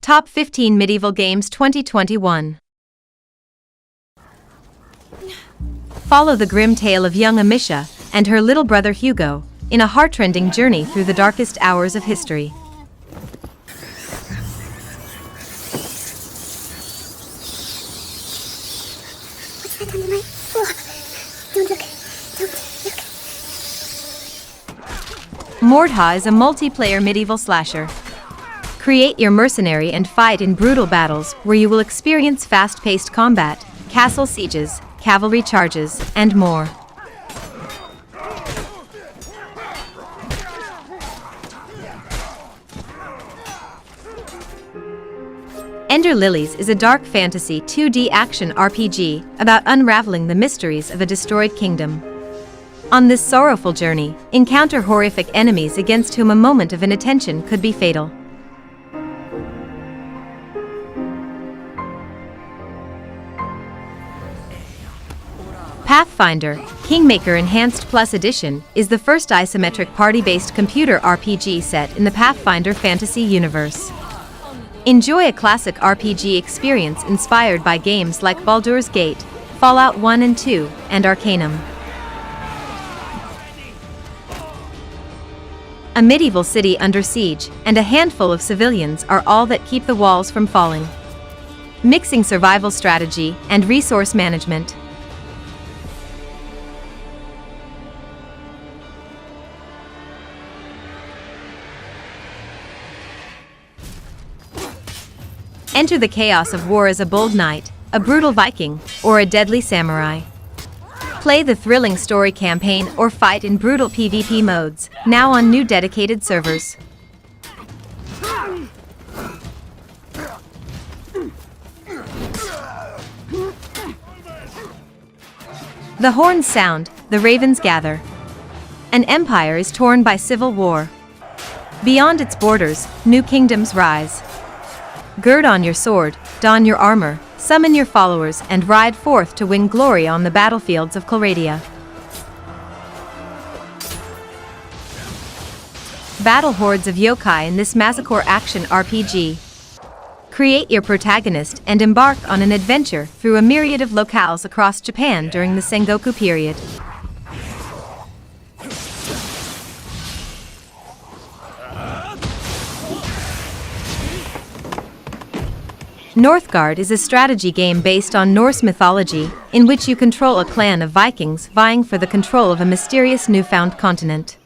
Top 15 Medieval Games 2021. Follow the grim tale of young Amicia and her little brother Hugo in a heartrending journey through the darkest hours of history. What's that under my... Oh, don't look. Mordha is a multiplayer medieval slasher. Create your mercenary and fight in brutal battles where you will experience fast-paced combat, castle sieges, cavalry charges, and more. Ender Lilies is a dark fantasy 2D action RPG about unraveling the mysteries of a destroyed kingdom. On this sorrowful journey, encounter horrific enemies against whom a moment of inattention could be fatal. Pathfinder, Kingmaker Enhanced Plus Edition, is the first isometric party-based computer RPG set in the Pathfinder fantasy universe. Enjoy a classic RPG experience inspired by games like Baldur's Gate, Fallout 1 and 2, and Arcanum. A medieval city under siege and a handful of civilians are all that keep the walls from falling. Mixing survival strategy and resource management. Enter the chaos of war as a bold knight, a brutal Viking, or a deadly samurai. Play the thrilling story campaign or fight in brutal PvP modes, now on new dedicated servers. The horns sound, the ravens gather. An empire is torn by civil war. Beyond its borders, new kingdoms rise. Gird on your sword, don your armor, summon your followers, and ride forth to win glory on the battlefields of Calradia. Battle hordes of yokai in this masocore action RPG. Create your protagonist and embark on an adventure through a myriad of locales across Japan during the Sengoku period. Northgard is a strategy game based on Norse mythology, in which you control a clan of Vikings vying for the control of a mysterious newfound continent.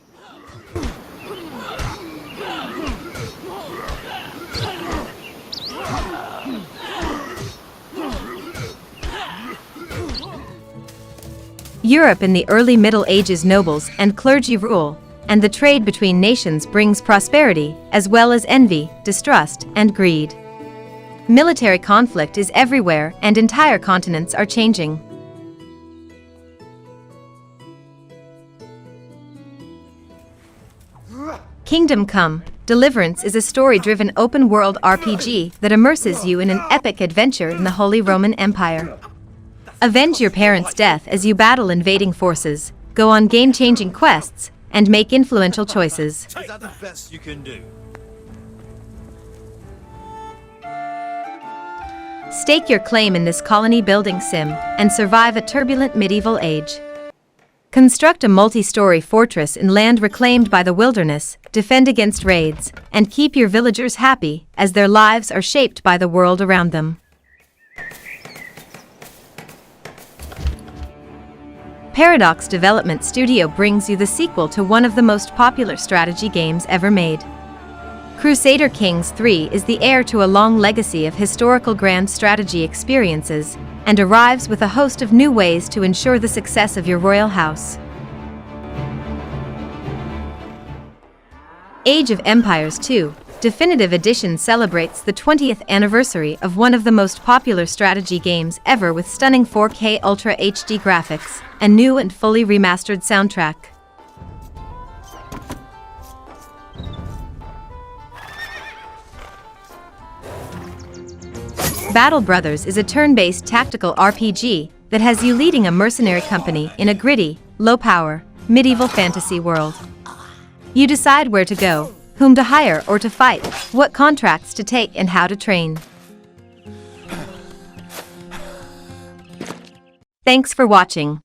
Europe in the early Middle Ages, nobles and clergy rule, and the trade between nations brings prosperity, as well as envy, distrust, and greed. Military conflict is everywhere, and entire continents are changing. Kingdom Come: Deliverance is a story-driven open-world RPG that immerses you in an epic adventure in the Holy Roman Empire. Avenge your parents' death as you battle invading forces, go on game-changing quests, and make influential choices. Is that the best you can do? Stake your claim in this colony-building sim and survive a turbulent medieval age. Construct a multi-story fortress in land reclaimed by the wilderness, defend against raids, and keep your villagers happy as their lives are shaped by the world around them. Paradox Development Studio brings you the sequel to one of the most popular strategy games ever made. Crusader Kings III is the heir to a long legacy of historical grand strategy experiences and arrives with a host of new ways to ensure the success of your royal house. Age of Empires II Definitive Edition celebrates the 20th anniversary of one of the most popular strategy games ever, with stunning 4K Ultra HD graphics, a new and fully remastered soundtrack. Battle Brothers is a turn-based tactical RPG that has you leading a mercenary company in a gritty, low-power, medieval fantasy world. You decide where to go, whom to hire or to fight, what contracts to take and how to train. Thanks for watching.